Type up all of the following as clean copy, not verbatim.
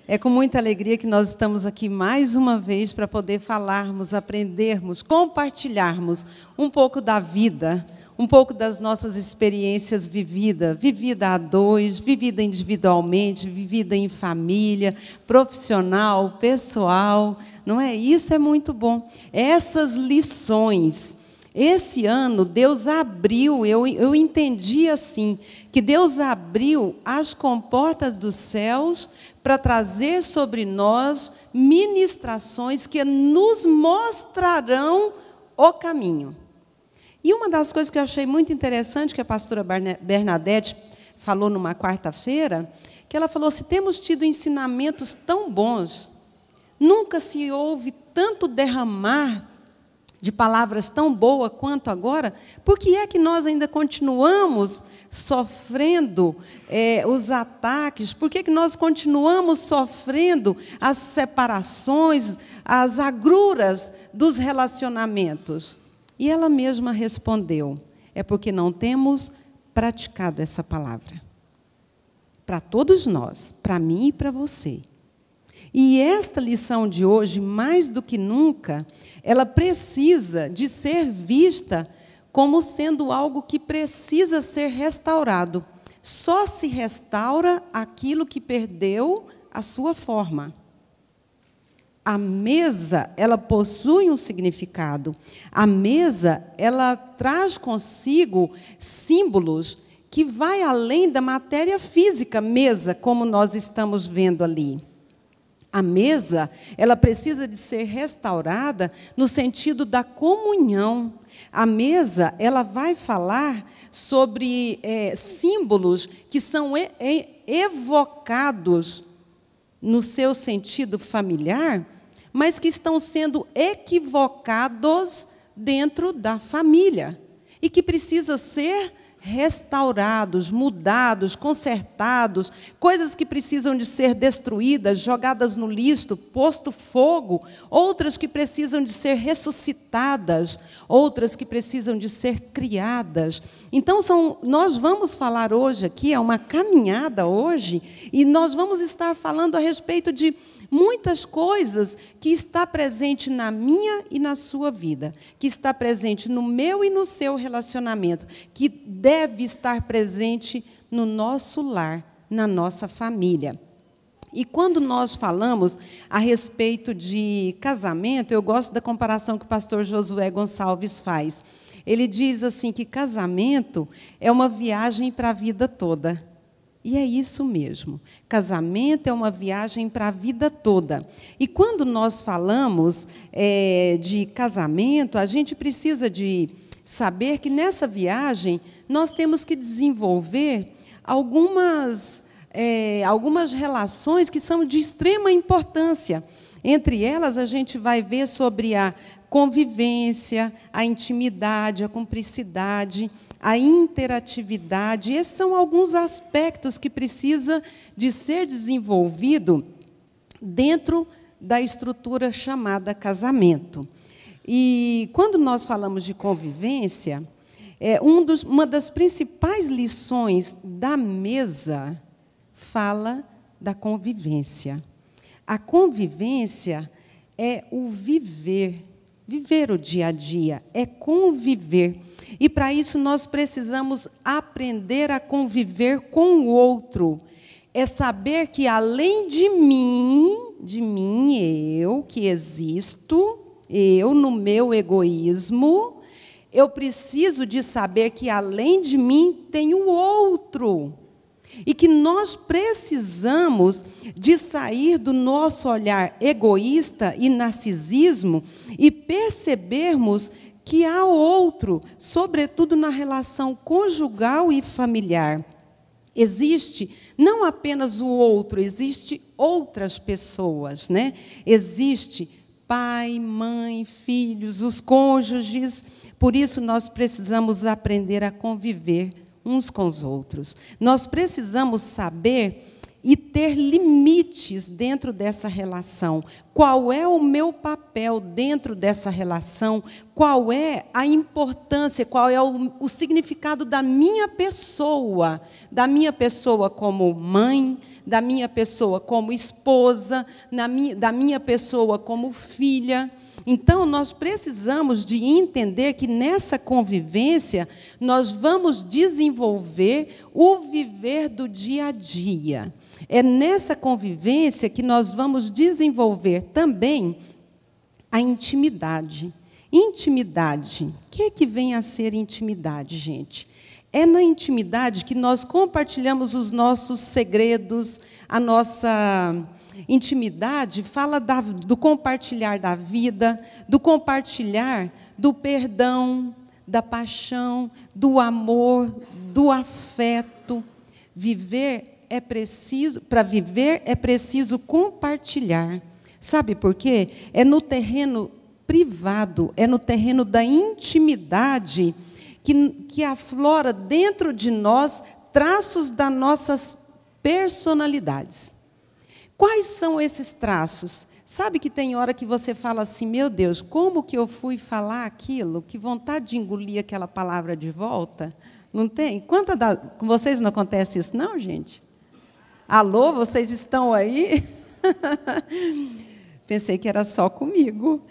É com muita alegria que nós estamos aqui mais uma vez para poder falarmos, aprendermos, compartilharmos um pouco da vida, um pouco das nossas experiências vividas, vivida a dois, vivida individualmente, vivida em família, profissional, pessoal, não é? Isso é muito bom. Essas lições, esse ano Deus abriu, eu entendi assim, que Deus abriu as comportas dos céus para trazer sobre nós ministrações que nos mostrarão o caminho. E uma das coisas que eu achei muito interessante, que a pastora Bernadette falou numa quarta-feira, que ela falou, se temos tido ensinamentos tão bons, nunca se houve tanto derramar de palavras tão boas quanto agora, por que é que nós ainda continuamos sofrendo os ataques? Por que é que nós continuamos sofrendo as separações, as agruras dos relacionamentos? E ela mesma respondeu, é porque não temos praticado essa palavra. Para todos nós, para mim e para você. E esta lição de hoje, mais do que nunca, ela precisa de ser vista como sendo algo que precisa ser restaurado. Só se restaura aquilo que perdeu a sua forma. A mesa, ela possui um significado. A mesa, ela traz consigo símbolos que vai além da matéria física, mesa, como nós estamos vendo ali. A mesa, ela precisa de ser restaurada no sentido da comunhão. A mesa, ela vai falar sobre símbolos que são evocados no seu sentido familiar, mas que estão sendo equivocados dentro da família e que precisa ser restaurados, mudados, consertados, coisas que precisam de ser destruídas, jogadas no lixo, posto fogo, outras que precisam de ser ressuscitadas, outras que precisam de ser criadas. Então, nós vamos falar hoje aqui, é uma caminhada hoje, e nós vamos estar falando a respeito de muitas coisas que está presente na minha e na sua vida, que está presente no meu e no seu relacionamento, que deve estar presente no nosso lar, na nossa família. E quando nós falamos a respeito de casamento, eu gosto da comparação que o pastor Josué Gonçalves faz. Ele diz assim que casamento é uma viagem para a vida toda. E é isso mesmo. Casamento é uma viagem para a vida toda. E quando nós falamos de casamento, a gente precisa de saber que nessa viagem nós temos que desenvolver algumas relações que são de extrema importância. Entre elas, a gente vai ver sobre a convivência, a intimidade, a cumplicidade, a interatividade. Esses são alguns aspectos que precisa de ser desenvolvido dentro da estrutura chamada casamento. E quando nós falamos de convivência, uma das principais lições da mesa fala da convivência. A convivência é o viver o dia a dia, é conviver. E, para isso, nós precisamos aprender a conviver com o outro. É saber que, além de mim, eu que existo, eu no meu egoísmo, eu preciso de saber que, além de mim, tem o outro. E que nós precisamos de sair do nosso olhar egoísta e narcisismo e percebermos que há outro, sobretudo na relação conjugal e familiar. Existe não apenas o outro, existe outras pessoas, né? Existe pai, mãe, filhos, os cônjuges. Por isso, nós precisamos aprender a conviver uns com os outros. Nós precisamos saber e ter limites dentro dessa relação. Qual é o meu papel dentro dessa relação? Qual é a importância, qual é o significado da minha pessoa como mãe, da minha pessoa como esposa, da minha pessoa como filha. Então, nós precisamos de entender que nessa convivência nós vamos desenvolver o viver do dia a dia. É nessa convivência que nós vamos desenvolver também a intimidade. Intimidade. O que é que vem a ser intimidade, gente? É na intimidade que nós compartilhamos os nossos segredos, a nossa intimidade fala do compartilhar da vida, do compartilhar do perdão, da paixão, do amor, do afeto. Para viver é preciso compartilhar. Sabe por quê? É no terreno privado, é no terreno da intimidade que aflora dentro de nós traços das nossas personalidades. Quais são esses traços? Sabe que tem hora que você fala assim, meu Deus, como que eu fui falar aquilo? Que vontade de engolir aquela palavra de volta. Não tem? Com vocês não acontece isso, não, gente? Alô, vocês estão aí? Pensei que era só comigo.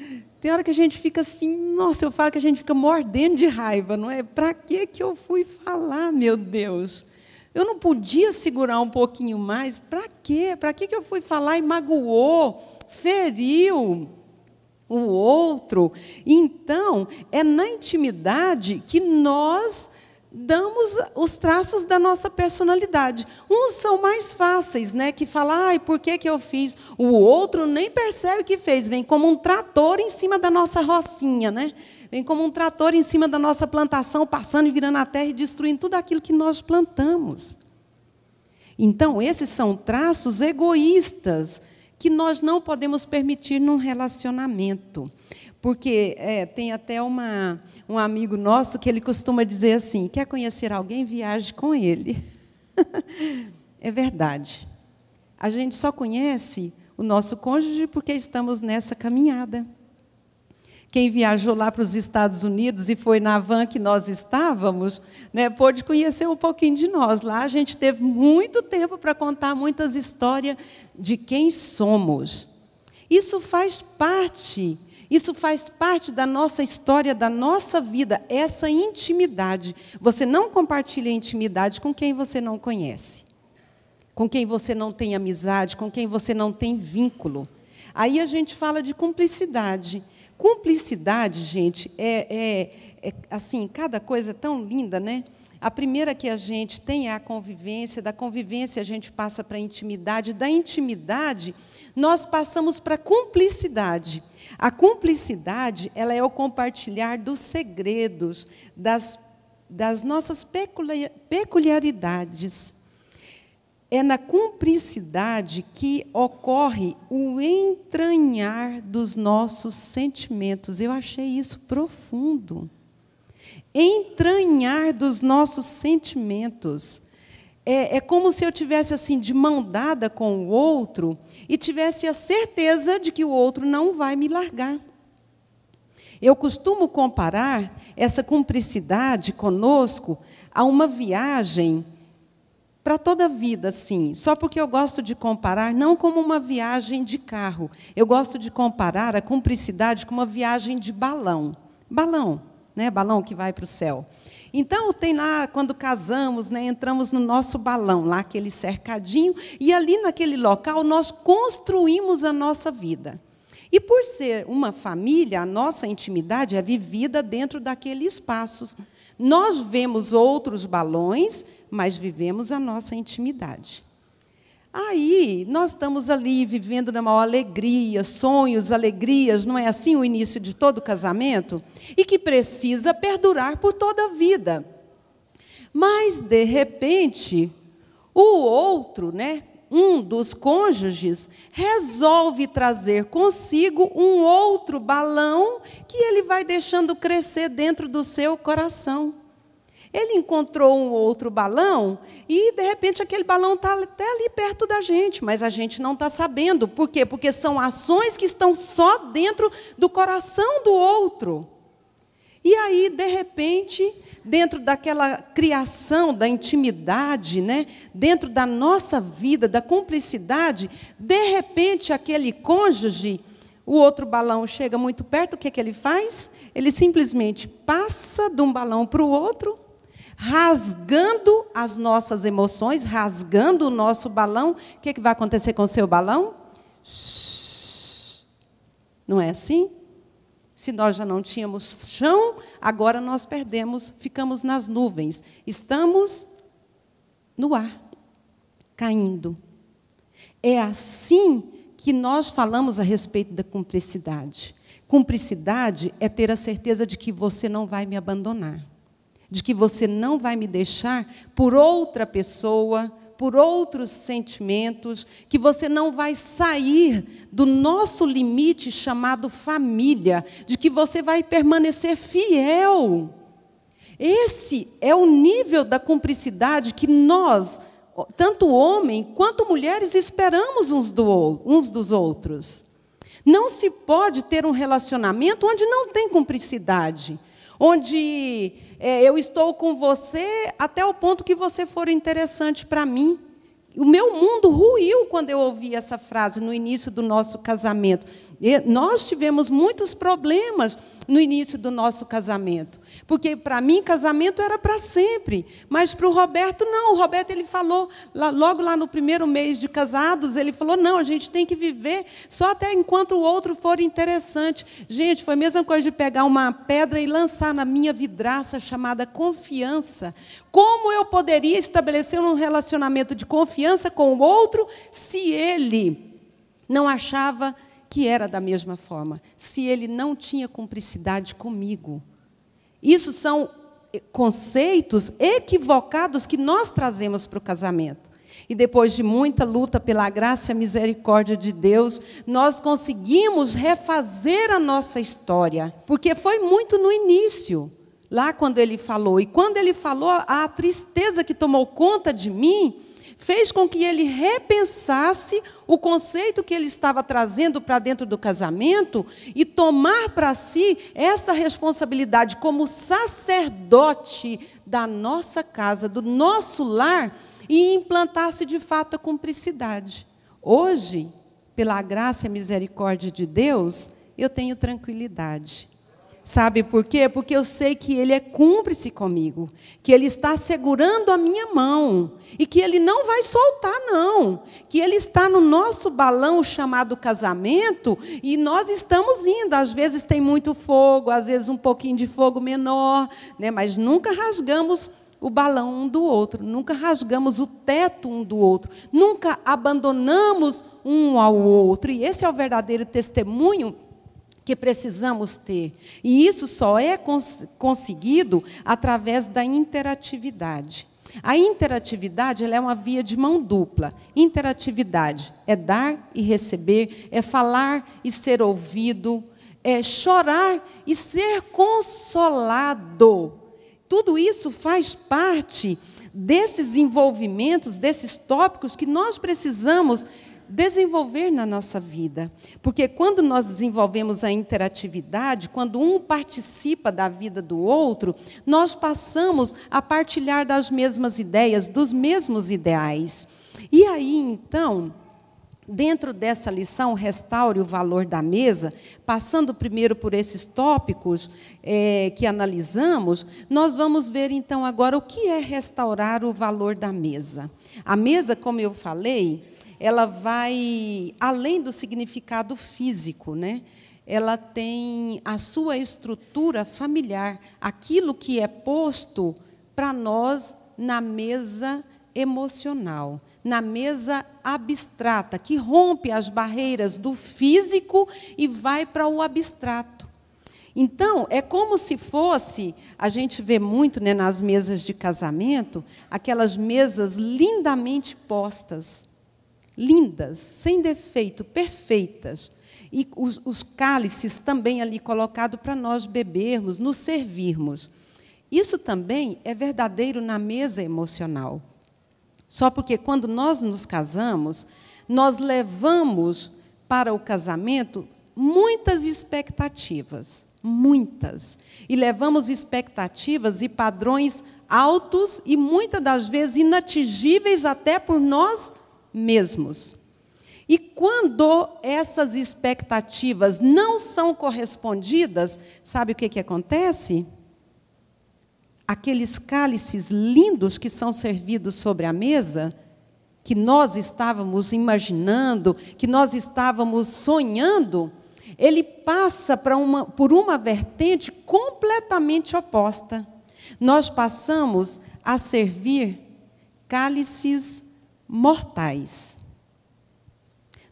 Tem hora que a gente fica assim, nossa, eu falo que a gente fica mordendo de raiva, não é? Para que eu fui falar, meu Deus? Eu não podia segurar um pouquinho mais? Para quê? Para que eu fui falar e magoou, feriu o outro? Então, é na intimidade que nós damos os traços da nossa personalidade. Uns são mais fáceis, né? Que falam, ai, por que eu fiz? O outro nem percebe que fez, vem como um trator em cima da nossa rocinha, né? Vem como um trator em cima da nossa plantação, passando e virando a terra e destruindo tudo aquilo que nós plantamos. Então, esses são traços egoístas que nós não podemos permitir num relacionamento. Porque tem até um amigo nosso que ele costuma dizer assim, quer conhecer alguém, viaje com ele. É verdade. A gente só conhece o nosso cônjuge porque estamos nessa caminhada. Quem viajou lá para os Estados Unidos e foi na van que nós estávamos, né, pôde conhecer um pouquinho de nós. Lá a gente teve muito tempo para contar muitas histórias de quem somos. Isso faz parte da nossa história, da nossa vida, essa intimidade. Você não compartilha intimidade com quem você não conhece, com quem você não tem amizade, com quem você não tem vínculo. Aí a gente fala de cumplicidade. Cumplicidade, gente, assim, cada coisa é tão linda, né? A primeira que a gente tem é a convivência, da convivência a gente passa para a intimidade, da intimidade nós passamos para a cumplicidade. A cumplicidade, ela é o compartilhar dos segredos, das nossas peculiaridades. É na cumplicidade que ocorre o entranhar dos nossos sentimentos. Eu achei isso profundo. Entranhar dos nossos sentimentos. É como se eu tivesse assim de mão dada com o outro e tivesse a certeza de que o outro não vai me largar. Eu costumo comparar essa cumplicidade conosco a uma viagem para toda a vida, sim. Só porque eu gosto de comparar, não como uma viagem de carro. Eu gosto de comparar a cumplicidade com uma viagem de balão. Balão, né? Balão que vai para o céu. Então, tem lá, quando casamos, né, entramos no nosso balão, lá aquele cercadinho, e ali naquele local nós construímos a nossa vida. E por ser uma família, a nossa intimidade é vivida dentro daqueles espaços. Nós vemos outros balões, mas vivemos a nossa intimidade. Aí, nós estamos ali vivendo na maior alegria, sonhos, alegrias, não é assim o início de todo casamento? E que precisa perdurar por toda a vida. Mas, de repente, o outro, né, um dos cônjuges, resolve trazer consigo um outro balão que ele vai deixando crescer dentro do seu coração. Ele encontrou um outro balão e, de repente, aquele balão está até ali perto da gente, mas a gente não está sabendo. Por quê? Porque são ações que estão só dentro do coração do outro. E aí, de repente, dentro daquela criação da intimidade, né? Dentro da nossa vida, da cumplicidade, de repente, aquele cônjuge, o outro balão chega muito perto, o que ele faz? Ele simplesmente passa de um balão para o outro, rasgando as nossas emoções, rasgando o nosso balão. O que vai acontecer com o seu balão? Não é assim? Se nós já não tínhamos chão, agora nós perdemos, ficamos nas nuvens. Estamos no ar, caindo. É assim que nós falamos a respeito da cumplicidade. Cumplicidade é ter a certeza de que você não vai me abandonar, de que você não vai me deixar por outra pessoa, por outros sentimentos, que você não vai sair do nosso limite chamado família, de que você vai permanecer fiel. Esse é o nível da cumplicidade que nós, tanto homem quanto mulheres, esperamos uns dos outros. Não se pode ter um relacionamento onde não tem cumplicidade, onde eu estou com você até o ponto que você for interessante para mim. O meu mundo ruiu quando eu ouvi essa frase no início do nosso casamento. Nós tivemos muitos problemas no início do nosso casamento, porque para mim casamento era para sempre, mas para o Roberto não. O Roberto, ele falou, logo lá no primeiro mês de casados, ele falou, não, a gente tem que viver só até enquanto o outro for interessante. Gente, foi a mesma coisa de pegar uma pedra e lançar na minha vidraça chamada confiança. Como eu poderia estabelecer um relacionamento de confiança com o outro se ele não achava que era da mesma forma, se ele não tinha cumplicidade comigo? Isso são conceitos equivocados que nós trazemos para o casamento. E depois de muita luta pela graça e a misericórdia de Deus, nós conseguimos refazer a nossa história, porque foi muito no início, lá quando ele falou. E quando ele falou, a tristeza que tomou conta de mim fez com que ele repensasse o conceito que ele estava trazendo para dentro do casamento e tomar para si essa responsabilidade como sacerdote da nossa casa, do nosso lar, e implantar-se de fato a cumplicidade. Hoje, pela graça e misericórdia de Deus, eu tenho tranquilidade. Sabe por quê? Porque eu sei que Ele é cúmplice comigo, que Ele está segurando a minha mão e que Ele não vai soltar, não. Que Ele está no nosso balão chamado casamento e nós estamos indo. Às vezes tem muito fogo, às vezes um pouquinho de fogo menor, né? Mas nunca rasgamos o balão um do outro, nunca rasgamos o teto um do outro, nunca abandonamos um ao outro. E esse é o verdadeiro testemunho que precisamos ter. E isso só é conseguido através da interatividade. A interatividade, ela é uma via de mão dupla. Interatividade é dar e receber, é falar e ser ouvido, é chorar e ser consolado. Tudo isso faz parte desses envolvimentos, desses tópicos que nós precisamos desenvolver na nossa vida. Porque quando nós desenvolvemos a interatividade, quando um participa da vida do outro, nós passamos a partilhar das mesmas ideias, dos mesmos ideais. E aí, então, dentro dessa lição, Restaure o Valor da Mesa, passando primeiro por esses tópicos que analisamos, nós vamos ver, então, agora o que é restaurar o valor da mesa. A mesa, como eu falei, ela vai além do significado físico, né? Ela tem a sua estrutura familiar, aquilo que é posto para nós na mesa emocional, na mesa abstrata, que rompe as barreiras do físico e vai para o abstrato. Então, é como se fosse, a gente vê muito, né, nas mesas de casamento, aquelas mesas lindamente postas, lindas, sem defeito, perfeitas. E os cálices também ali colocados para nós bebermos, nos servirmos. Isso também é verdadeiro na mesa emocional. Só porque quando nós nos casamos, nós levamos para o casamento muitas expectativas, muitas. E levamos expectativas e padrões altos e muitas das vezes inatingíveis até por nós mesmos. E quando essas expectativas não são correspondidas, sabe o que acontece? Aqueles cálices lindos que são servidos sobre a mesa, que nós estávamos imaginando, que nós estávamos sonhando, ele passa por uma vertente completamente oposta. Nós passamos a servir cálices mortais.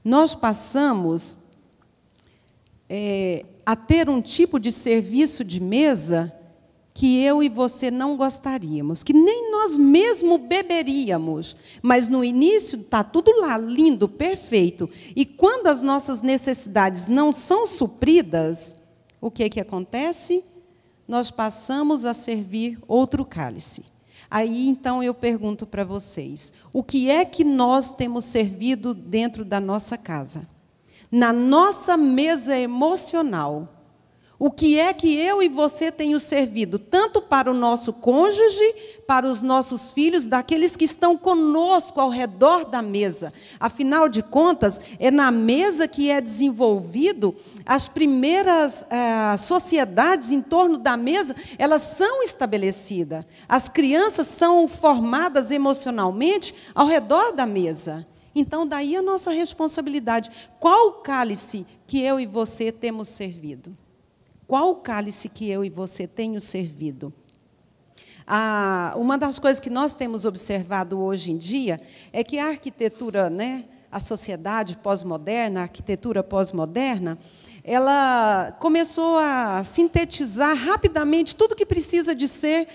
Nós passamos a ter um tipo de serviço de mesa que eu e você não gostaríamos, que nem nós mesmos beberíamos, mas no início está tudo lá, lindo, perfeito, e quando as nossas necessidades não são supridas, o que acontece? Nós passamos a servir outro cálice. Aí, então, eu pergunto para vocês, o que é que nós temos servido dentro da nossa casa? Na nossa mesa emocional, o que é que eu e você tenho servido, tanto para o nosso cônjuge, para os nossos filhos, daqueles que estão conosco ao redor da mesa. Afinal de contas, é na mesa que é desenvolvido as primeiras sociedades em torno da mesa, elas são estabelecidas. As crianças são formadas emocionalmente ao redor da mesa. Então, daí a nossa responsabilidade. Qual o cálice que eu e você temos servido? Qual o cálice que eu e você tenho servido? Uma das coisas que nós temos observado hoje em dia é que a arquitetura, a sociedade pós-moderna, a arquitetura pós-moderna, ela começou a sintetizar rapidamente tudo que precisa de ser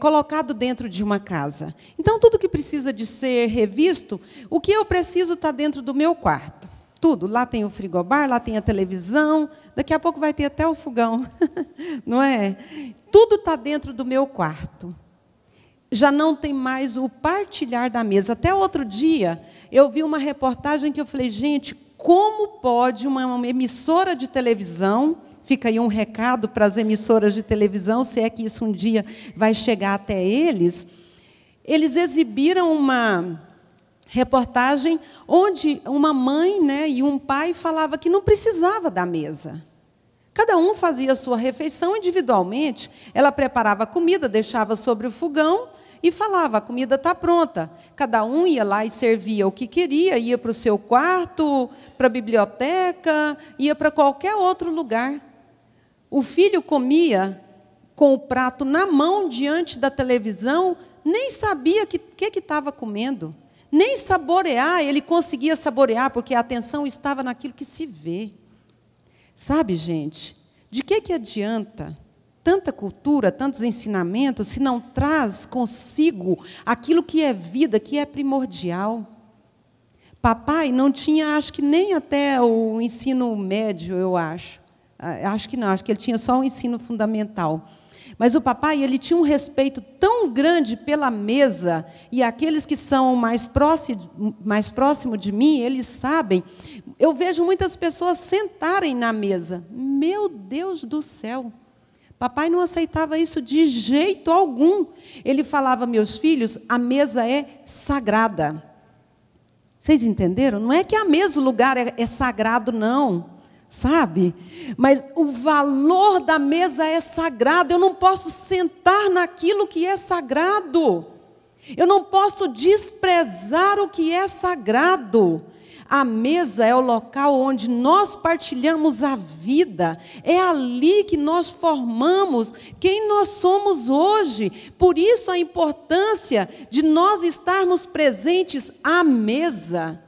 colocado dentro de uma casa. Então, tudo que precisa de ser revisto, o que eu preciso está dentro do meu quarto. Tudo. Lá tem o frigobar, lá tem a televisão, daqui a pouco vai ter até o fogão, não é? Tudo está dentro do meu quarto. Já não tem mais o partilhar da mesa. Até outro dia, eu vi uma reportagem que eu falei, gente, como pode uma emissora de televisão, fica aí um recado para as emissoras de televisão, se é que isso um dia vai chegar até eles, eles exibiram uma reportagem onde uma mãe, e um pai falavam que não precisava da mesa. Cada um fazia a sua refeição individualmente. Ela preparava a comida, deixava sobre o fogão e falava, a comida está pronta. Cada um ia lá e servia o que queria, ia para o seu quarto, para a biblioteca, ia para qualquer outro lugar. O filho comia com o prato na mão, diante da televisão, nem sabia o que estava comendo. Nem saborear, ele conseguia saborear, porque a atenção estava naquilo que se vê. Sabe, gente, de que adianta tanta cultura, tantos ensinamentos, se não traz consigo aquilo que é vida, que é primordial? Papai não tinha, acho que nem até o ensino médio, eu acho. Acho que não, acho que ele tinha só o ensino fundamental. Mas o papai, ele tinha um respeito tão grande pela mesa, e aqueles que são mais próximos de mim, eles sabem. Eu vejo muitas pessoas sentarem na mesa. Meu Deus do céu! Papai não aceitava isso de jeito algum. Ele falava, meus filhos, a mesa é sagrada. Vocês entenderam? Não é que a mesa, o lugar é sagrado, não. Sabe? Mas o valor da mesa é sagrado. Eu não posso sentar naquilo que é sagrado. Eu não posso desprezar o que é sagrado. A mesa é o local onde nós partilhamos a vida. É ali que nós formamos quem nós somos hoje. Por isso a importância de nós estarmos presentes à mesa.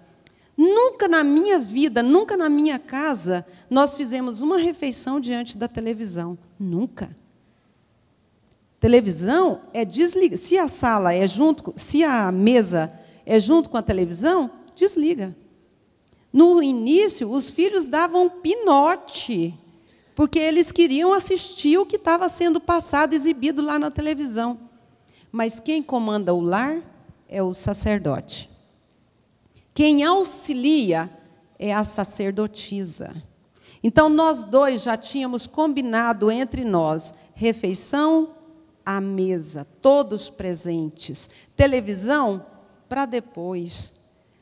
Nunca na minha vida, nunca na minha casa, nós fizemos uma refeição diante da televisão. Nunca. Televisão é desliga. Se a sala é junto, se a mesa é junto com a televisão, desliga. No início, os filhos davam pinote, porque eles queriam assistir o que estava sendo passado, exibido lá na televisão. Mas quem comanda o lar é o sacerdote. Quem auxilia é a sacerdotisa. Então, nós dois já tínhamos combinado entre nós, refeição à mesa, todos presentes. Televisão, para depois.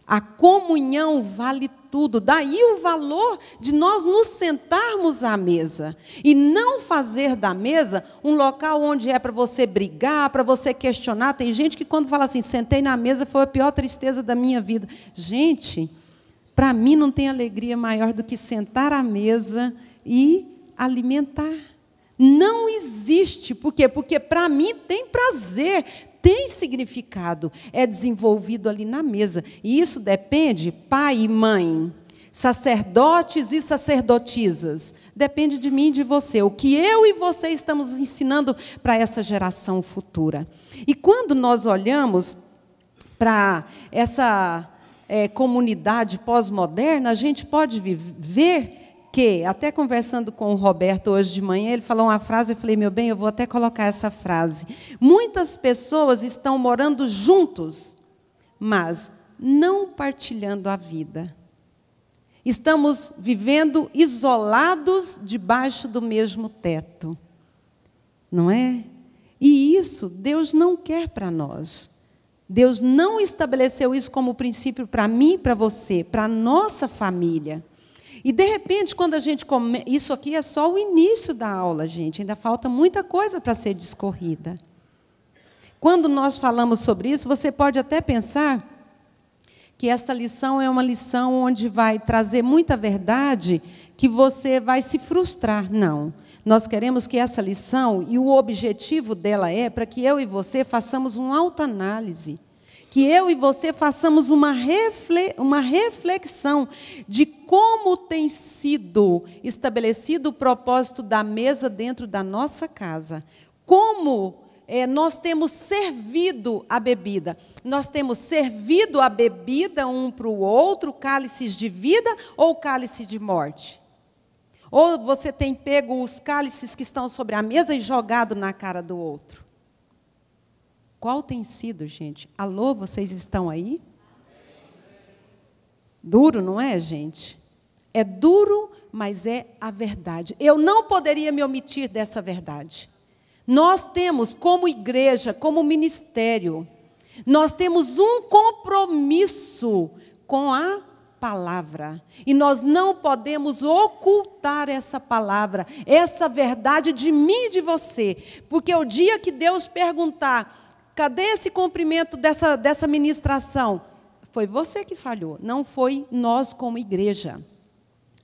A comunhão vale tudo. Daí o valor de nós nos sentarmos à mesa. E não fazer da mesa um local onde é para você brigar, para você questionar. Tem gente que quando fala assim, sentei na mesa, foi a pior tristeza da minha vida. Gente, para mim não tem alegria maior do que sentar à mesa e alimentar. Não existe. Por quê? Porque para mim tem prazer, tem significado, é desenvolvido ali na mesa. E isso depende, pai e mãe, sacerdotes e sacerdotisas. Depende de mim e de você. O que eu e você estamos ensinando para essa geração futura. E quando nós olhamos para essa comunidade pós-moderna, a gente pode ver que, até conversando com o Roberto hoje de manhã, ele falou uma frase, eu falei, meu bem, eu vou até colocar essa frase. Muitas pessoas estão morando juntos, mas não partilhando a vida. Estamos vivendo isolados debaixo do mesmo teto. Não é? E isso Deus não quer para nós. Deus não estabeleceu isso como princípio para mim e para você, para a nossa família. E, de repente, quando a gente come... Isso aqui é só o início da aula, gente. Ainda falta muita coisa para ser discorrida. Quando nós falamos sobre isso, você pode até pensar que essa lição é uma lição onde vai trazer muita verdade, que você vai se frustrar. Não. Nós queremos que essa lição, e o objetivo dela é para que eu e você façamos uma autoanálise, que eu e você façamos uma reflexão de como tem sido estabelecido o propósito da mesa dentro da nossa casa. Como nós temos servido a bebida. Nós temos servido a bebida um para o outro, cálices de vida ou cálice de morte? Ou você tem pego os cálices que estão sobre a mesa e jogado na cara do outro? Qual tem sido, gente? Alô, vocês estão aí? Duro, não é, gente? É duro, mas é a verdade. Eu não poderia me omitir dessa verdade. Nós temos, como igreja, como ministério, nós temos um compromisso com a palavra. E nós não podemos ocultar essa palavra, essa verdade de mim e de você. Porque o dia que Deus perguntar, cadê esse cumprimento dessa ministração? Foi você que falhou, não foi nós como igreja.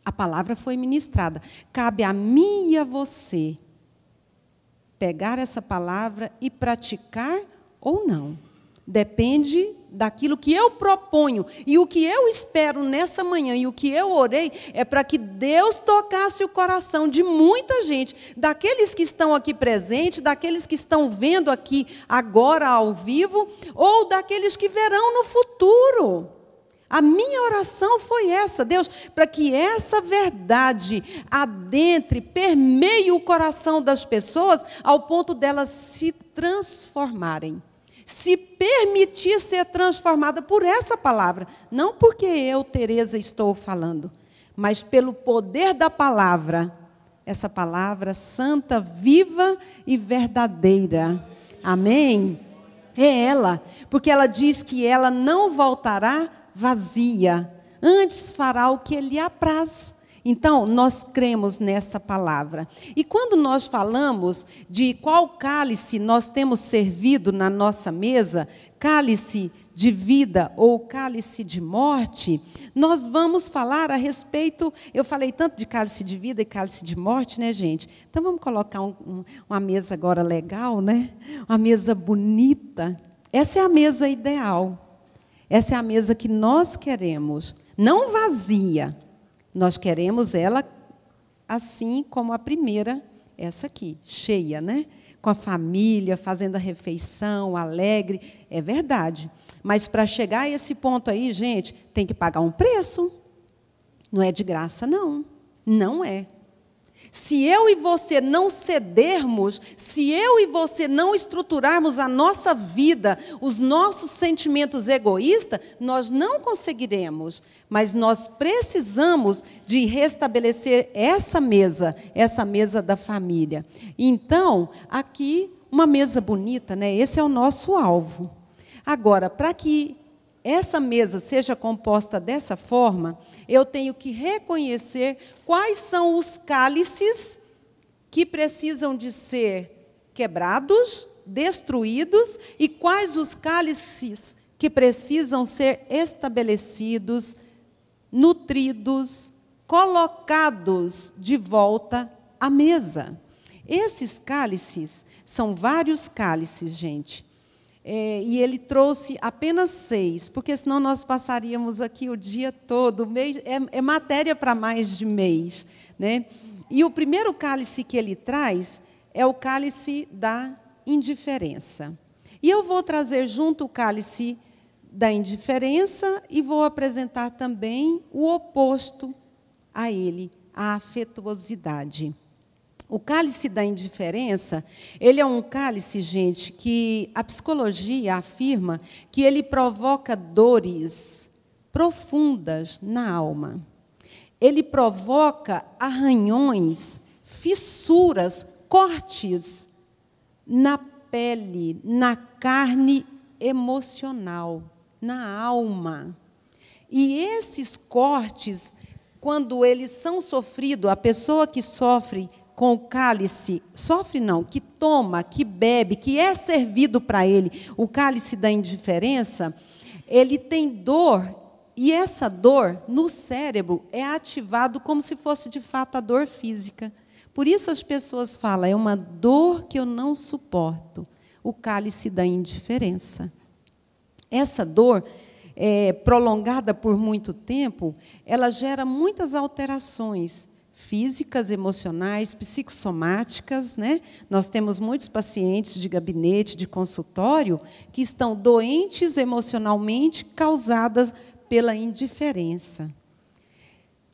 A palavra foi ministrada. Cabe a mim e a você pegar essa palavra e praticar ou não. Depende daquilo que eu proponho. E o que eu espero nessa manhã e o que eu orei é para que Deus tocasse o coração de muita gente, daqueles que estão aqui presentes, daqueles que estão vendo aqui agora ao vivo, ou daqueles que verão no futuro. A minha oração foi essa, Deus, para que essa verdade adentre, permeie o coração das pessoas ao ponto delas se transformarem. Se permitir ser transformada por essa palavra, não porque eu, Tereza, estou falando, mas pelo poder da palavra, essa palavra santa, viva e verdadeira. Amém? É ela, porque ela diz que ela não voltará vazia, antes fará o que lhe apraz. Então, nós cremos nessa palavra. E quando nós falamos de qual cálice nós temos servido na nossa mesa, cálice de vida ou cálice de morte, nós vamos falar a respeito... Eu falei tanto de cálice de vida e cálice de morte, né, gente? Então, vamos colocar uma mesa agora legal, né? Uma mesa bonita. Essa é a mesa ideal. Essa é a mesa que nós queremos. Não vazia. Nós queremos ela assim como a primeira, essa aqui, cheia, né? Com a família, fazendo a refeição, alegre. É verdade. Mas para chegar a esse ponto aí, gente, tem que pagar um preço. Não é de graça, não. Não é. Se eu e você não cedermos, se eu e você não estruturarmos a nossa vida, os nossos sentimentos egoístas, nós não conseguiremos. Mas nós precisamos de restabelecer essa mesa da família. Então, aqui, uma mesa bonita, né? Esse é o nosso alvo. Agora, para que essa mesa seja composta dessa forma, eu tenho que reconhecer quais são os cálices que precisam de ser quebrados, destruídos, e quais os cálices que precisam ser estabelecidos, nutridos, colocados de volta à mesa. Esses cálices são vários cálices, gente. E ele trouxe apenas 6, porque senão nós passaríamos aqui o dia todo. Mês, é matéria para mais de mês, né? E o primeiro cálice que ele traz é o cálice da indiferença. E eu vou trazer junto o cálice da indiferença e vou apresentar também o oposto a ele, a afetuosidade. O cálice da indiferença, ele é um cálice, gente, que a psicologia afirma que ele provoca dores profundas na alma. Ele provoca arranhões, fissuras, cortes na pele, na carne emocional, na alma. E esses cortes, quando eles são sofridos, a pessoa que sofre com o cálice, sofre não, que toma, que bebe, que é servido para ele, o cálice da indiferença, ele tem dor, e essa dor no cérebro é ativado como se fosse de fato a dor física. Por isso as pessoas falam, é uma dor que eu não suporto, o cálice da indiferença. Essa dor, prolongada por muito tempo, ela gera muitas alterações físicas, emocionais, psicossomáticas, né? Nós temos muitos pacientes de gabinete, de consultório, que estão doentes emocionalmente, causadas pela indiferença.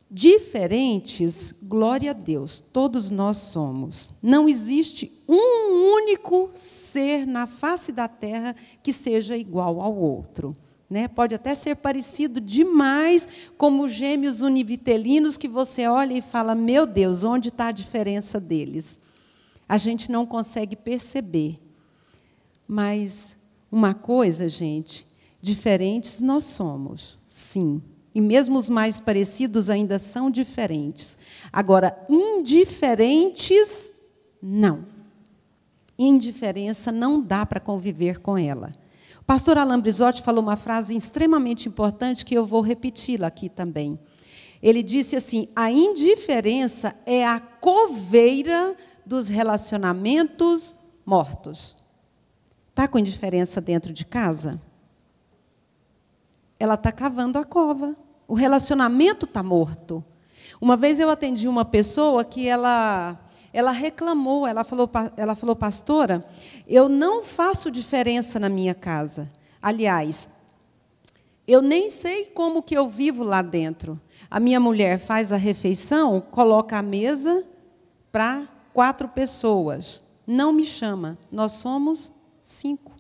Diferentes, glória a Deus, todos nós somos. Não existe um único ser na face da terra que seja igual ao outro. Né? Pode até ser parecido demais, como gêmeos univitelinos, que você olha e fala, meu Deus, onde está a diferença deles? A gente não consegue perceber. Mas uma coisa, gente, diferentes nós somos, sim. E mesmo os mais parecidos ainda são diferentes. Agora, indiferentes, não. Indiferença não dá para conviver com ela. O pastor Alain Brizotti falou uma frase extremamente importante que eu vou repeti-la aqui também. Ele disse assim, a indiferença é a coveira dos relacionamentos mortos. Está com indiferença dentro de casa? Ela está cavando a cova. O relacionamento está morto. Uma vez eu atendi uma pessoa que ela reclamou, ela falou, pastora, eu não faço diferença na minha casa. Aliás, eu nem sei como que eu vivo lá dentro. A minha mulher faz a refeição, coloca a mesa para 4 pessoas. Não me chama. Nós somos 5.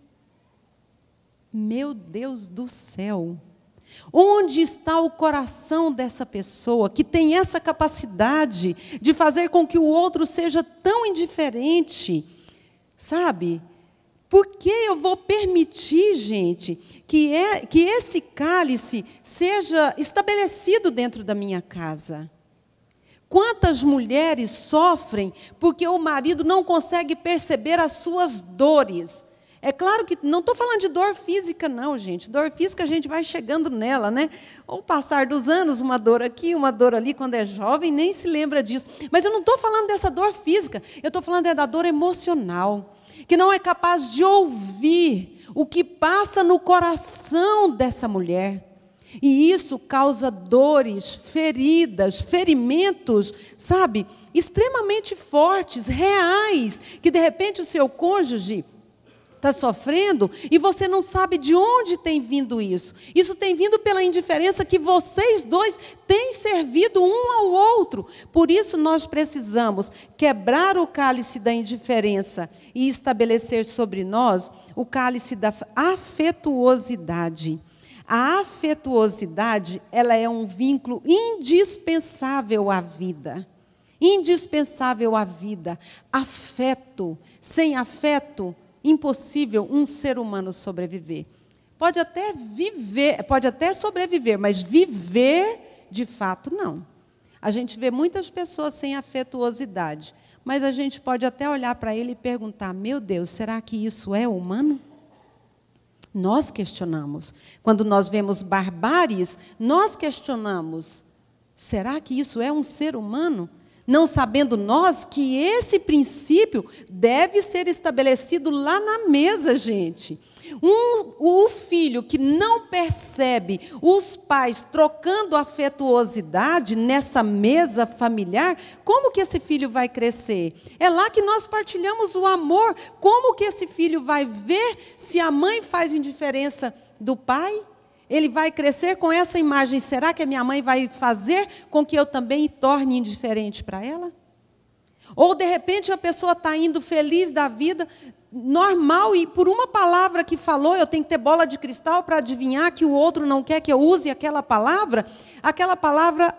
Meu Deus do céu! Onde está o coração dessa pessoa que tem essa capacidade de fazer com que o outro seja tão indiferente? Sabe? Por que eu vou permitir, gente, que esse cálice seja estabelecido dentro da minha casa? Quantas mulheres sofrem porque o marido não consegue perceber as suas dores? É claro que não estou falando de dor física, não, gente. Dor física a gente vai chegando nela, né? Ao passar dos anos, uma dor aqui, uma dor ali, quando é jovem, nem se lembra disso. Mas eu não estou falando dessa dor física, eu estou falando da dor emocional, que não é capaz de ouvir o que passa no coração dessa mulher. E isso causa dores, feridas, ferimentos, sabe? Extremamente fortes, reais, que de repente o seu cônjuge está sofrendo e você não sabe de onde tem vindo isso. Isso tem vindo pela indiferença que vocês dois têm servido um ao outro. Por isso nós precisamos quebrar o cálice da indiferença e estabelecer sobre nós o cálice da afetuosidade. A afetuosidade, ela é um vínculo indispensável à vida. Indispensável à vida. Afeto. Sem afeto, impossível um ser humano sobreviver. Pode até sobreviver, mas viver, de fato, não. A gente vê muitas pessoas sem afetuosidade, mas a gente pode até olhar para ele e perguntar, meu Deus, será que isso é humano? Nós questionamos. Quando nós vemos barbáries, nós questionamos, será que isso é um ser humano? Não sabendo nós que esse princípio deve ser estabelecido lá na mesa, gente. O filho que não percebe os pais trocando afetuosidade nessa mesa familiar, como que esse filho vai crescer? É lá que nós partilhamos o amor. Como que esse filho vai ver se a mãe faz indiferença do pai? Ele vai crescer com essa imagem. Será que a minha mãe vai fazer com que eu também torne indiferente para ela? Ou, de repente, a pessoa está indo feliz da vida, normal, e por uma palavra que falou, eu tenho que ter bola de cristal para adivinhar que o outro não quer que eu use aquela palavra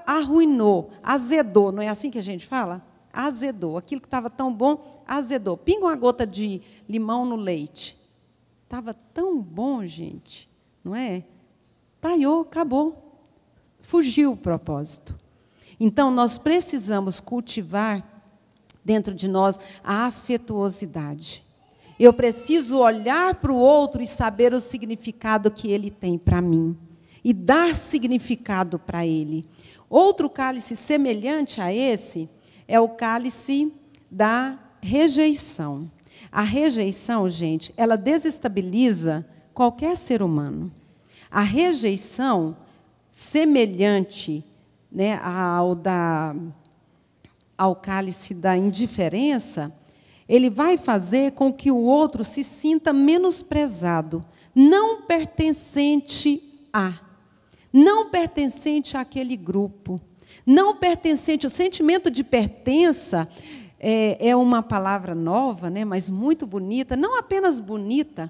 arruinou, azedou. Não é assim que a gente fala? Azedou. Aquilo que estava tão bom, azedou. Pinga uma gota de limão no leite. Estava tão bom, gente, não é? Taiou, acabou. Fugiu o propósito. Então, nós precisamos cultivar dentro de nós a afetuosidade. Eu preciso olhar para o outro e saber o significado que ele tem para mim. E dar significado para ele. Outro cálice semelhante a esse é o cálice da rejeição. A rejeição, gente, ela desestabiliza qualquer ser humano. A rejeição, semelhante, né, ao cálice da indiferença, ele vai fazer com que o outro se sinta menosprezado, não pertencente àquele grupo, não pertencente. O sentimento de pertença é uma palavra nova, né, mas muito bonita, não apenas bonita.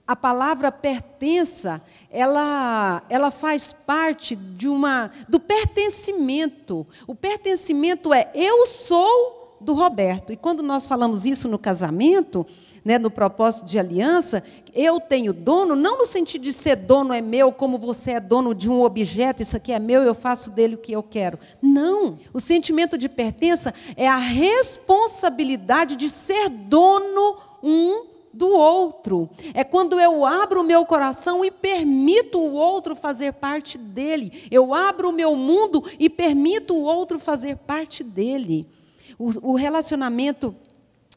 A palavra pertença, ela faz parte do pertencimento. O pertencimento é eu sou do Roberto. E quando nós falamos isso no casamento, né, no propósito de aliança, eu tenho dono, não no sentido de ser dono é meu, como você é dono de um objeto, isso aqui é meu, eu faço dele o que eu quero. Não. O sentimento de pertença é a responsabilidade de ser dono do outro. É quando eu abro o meu coração e permito o outro fazer parte dele. Eu abro o meu mundo e permito o outro fazer parte dele. O relacionamento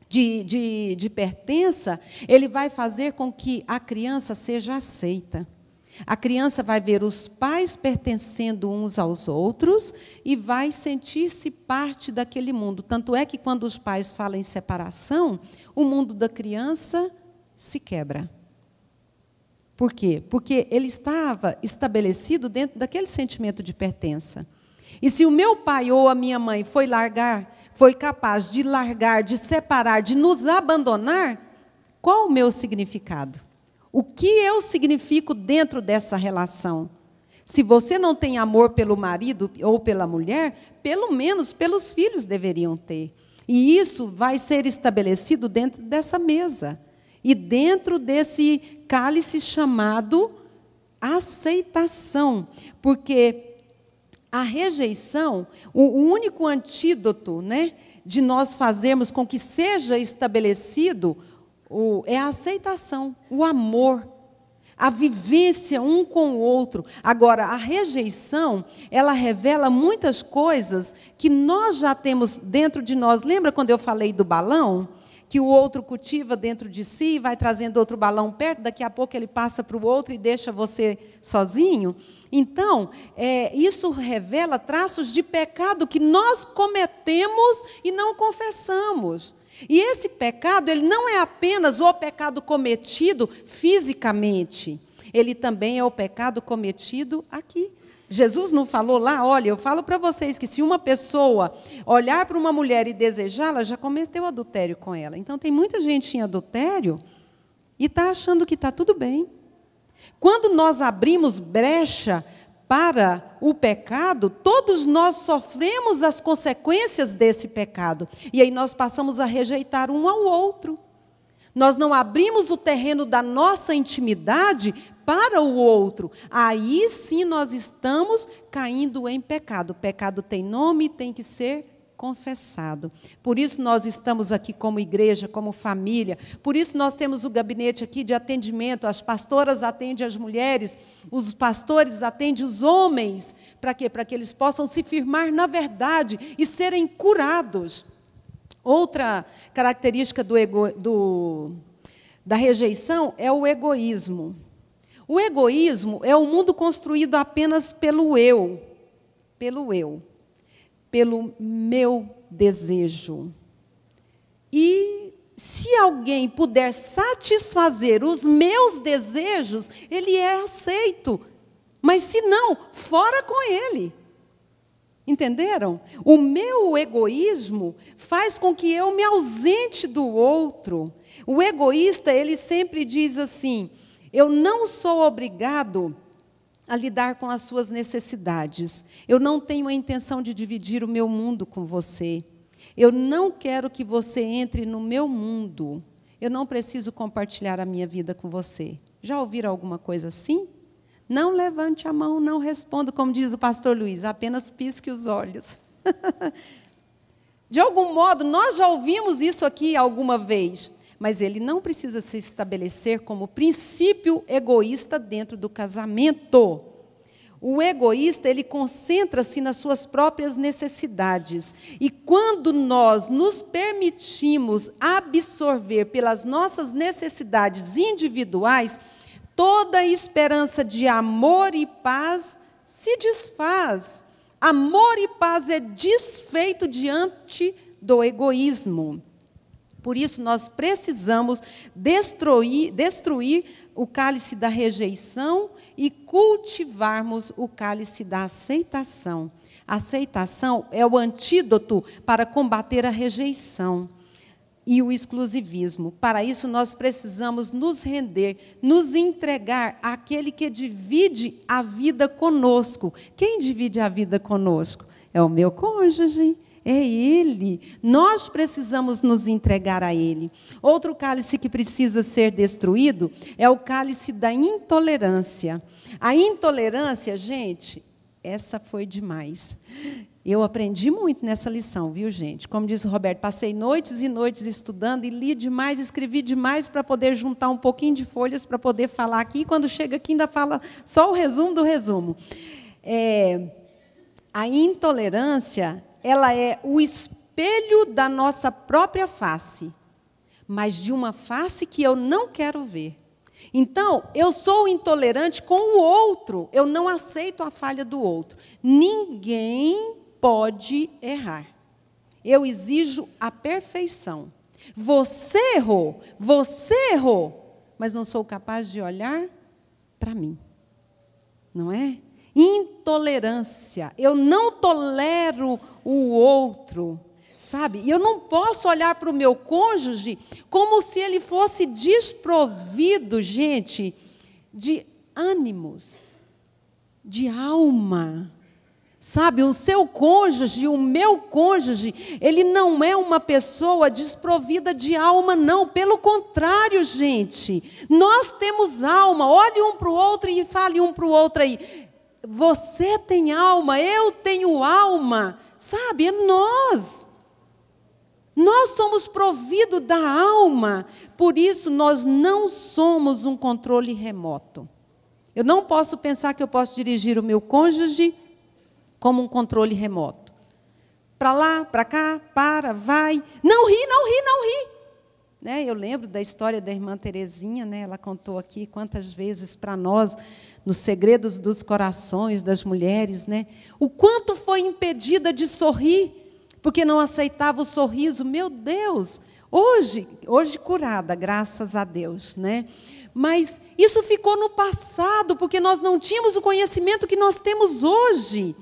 de pertença, ele vai fazer com que a criança seja aceita. A criança vai ver os pais pertencendo uns aos outros e vai sentir-se parte daquele mundo. Tanto é que quando os pais falam em separação, o mundo da criança se quebra. Por quê? Porque ele estava estabelecido dentro daquele sentimento de pertença. E se o meu pai ou a minha mãe foi capaz de largar, de separar, de nos abandonar, qual o meu significado? O que eu significo dentro dessa relação? Se você não tem amor pelo marido ou pela mulher, pelo menos pelos filhos deveriam ter. E isso vai ser estabelecido dentro dessa mesa. E dentro desse cálice chamado aceitação. Porque a rejeição, o único antídoto, né, de nós fazermos com que seja estabelecido é a aceitação, o amor, a vivência um com o outro. Agora, a rejeição, ela revela muitas coisas que nós já temos dentro de nós. Lembra quando eu falei do balão? Que o outro cultiva dentro de si e vai trazendo outro balão perto, daqui a pouco ele passa para o outro e deixa você sozinho. Então, isso revela traços de pecado que nós cometemos e não confessamos. E esse pecado, ele não é apenas o pecado cometido fisicamente, ele também é o pecado cometido aqui. Jesus não falou lá, olha, eu falo para vocês que se uma pessoa olhar para uma mulher e desejá-la, já cometeu adultério com ela. Então, tem muita gente em adultério e está achando que está tudo bem. Quando nós abrimos brecha para o pecado, todos nós sofremos as consequências desse pecado. E aí nós passamos a rejeitar um ao outro. Nós não abrimos o terreno da nossa intimidade para o outro. Aí sim nós estamos caindo em pecado. O pecado tem nome e tem que ser confessado. Por isso nós estamos aqui como igreja, como família. Por isso nós temos o gabinete aqui de atendimento. As pastoras atendem as mulheres, os pastores atendem os homens. Para quê? Para que eles possam se firmar na verdade e serem curados. Outra característica da rejeição é o egoísmo. O egoísmo é um mundo construído apenas pelo eu, pelo meu desejo. E se alguém puder satisfazer os meus desejos, ele é aceito. Mas se não, fora com ele. Entenderam? O meu egoísmo faz com que eu me ausente do outro. O egoísta, ele sempre diz assim: eu não sou obrigado a lidar com as suas necessidades. Eu não tenho a intenção de dividir o meu mundo com você. Eu não quero que você entre no meu mundo. Eu não preciso compartilhar a minha vida com você. Já ouviram alguma coisa assim? Não levante a mão, não responda, como diz o pastor Luiz, apenas pisque os olhos. De algum modo, nós já ouvimos isso aqui alguma vez, mas ele não precisa se estabelecer como princípio egoísta dentro do casamento. O egoísta, ele concentra-se nas suas próprias necessidades. E quando nós nos permitimos absorver pelas nossas necessidades individuais, toda a esperança de amor e paz se desfaz. Amor e paz é desfeito diante do egoísmo. Por isso, nós precisamos destruir o cálice da rejeição e cultivarmos o cálice da aceitação. A aceitação é o antídoto para combater a rejeição e o exclusivismo. Para isso, nós precisamos nos render, nos entregar àquele que divide a vida conosco. Quem divide a vida conosco? É o meu cônjuge, é ele. Nós precisamos nos entregar a ele. Outro cálice que precisa ser destruído é o cálice da intolerância. A intolerância, gente, essa foi demais. Eu aprendi muito nessa lição, viu, gente? Como disse o Roberto, passei noites e noites estudando e li demais, escrevi demais para poder juntar um pouquinho de folhas para poder falar aqui. E quando chega aqui, ainda fala só o resumo do resumo. A intolerância, ela é o espelho da nossa própria face, mas de uma face que eu não quero ver. Então, eu sou intolerante com o outro, eu não aceito a falha do outro. Ninguém pode errar. Eu exijo a perfeição. Você errou, mas não sou capaz de olhar para mim. Não é? Intolerância. Eu não tolero o outro. Sabe? E eu não posso olhar para o meu cônjuge como se ele fosse desprovido, gente, de ânimos, de alma. Sabe? O seu cônjuge, o meu cônjuge, ele não é uma pessoa desprovida de alma, não. Pelo contrário, gente. Nós temos alma. Olhe um para o outro e fale um para o outro aí. Você tem alma, eu tenho alma. Sabe? É nós. Nós somos providos da alma, por isso nós não somos um controle remoto. Eu não posso pensar que eu posso dirigir o meu cônjuge como um controle remoto. Para lá, para cá, para, vai. Não ri, não ri, não ri. Né? Eu lembro da história da irmã Terezinha, né? Ela contou aqui quantas vezes para nós, nos segredos dos corações das mulheres, né? O quanto foi impedida de sorrir, porque não aceitava o sorriso. Meu Deus, Hoje curada, graças a Deus, né? Mas isso ficou no passado, porque nós não tínhamos o conhecimento que nós temos hoje.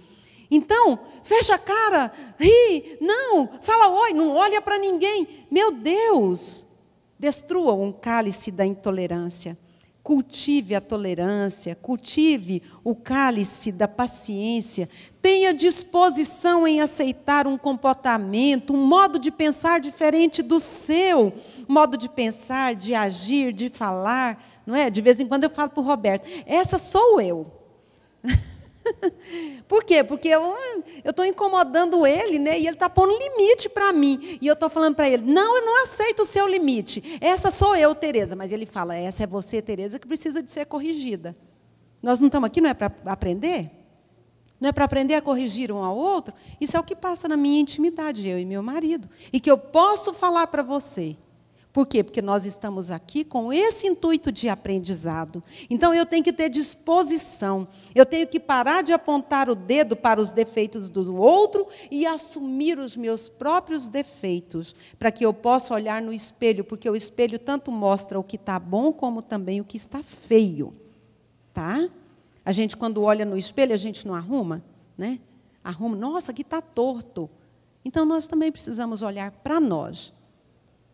Então, fecha a cara, ri, não, fala oi, não olha para ninguém. Meu Deus, destrua um cálice da intolerância. Cultive a tolerância, cultive o cálice da paciência. Tenha disposição em aceitar um comportamento, um modo de pensar diferente do seu. Modo de pensar, de agir, de falar. Não é? De vez em quando eu falo para o Roberto, essa sou eu. Por quê? Porque eu estou incomodando ele, né? E ele está pondo limite para mim. E eu estou falando para ele, não, eu não aceito o seu limite. Essa sou eu, Tereza. Mas ele fala, essa é você, Tereza, que precisa de ser corrigida. Nós não estamos aqui, não é para aprender? Não é para aprender a corrigir um ao outro? Isso é o que passa na minha intimidade, eu e meu marido. E que eu posso falar para você. Por quê? Porque nós estamos aqui com esse intuito de aprendizado. Então, eu tenho que ter disposição. Eu tenho que parar de apontar o dedo para os defeitos do outro e assumir os meus próprios defeitos, para que eu possa olhar no espelho, porque o espelho tanto mostra o que está bom, como também o que está feio. Tá? A gente, quando olha no espelho, a gente não arruma, né? Arruma, nossa, aqui está torto. Então, nós também precisamos olhar para nós.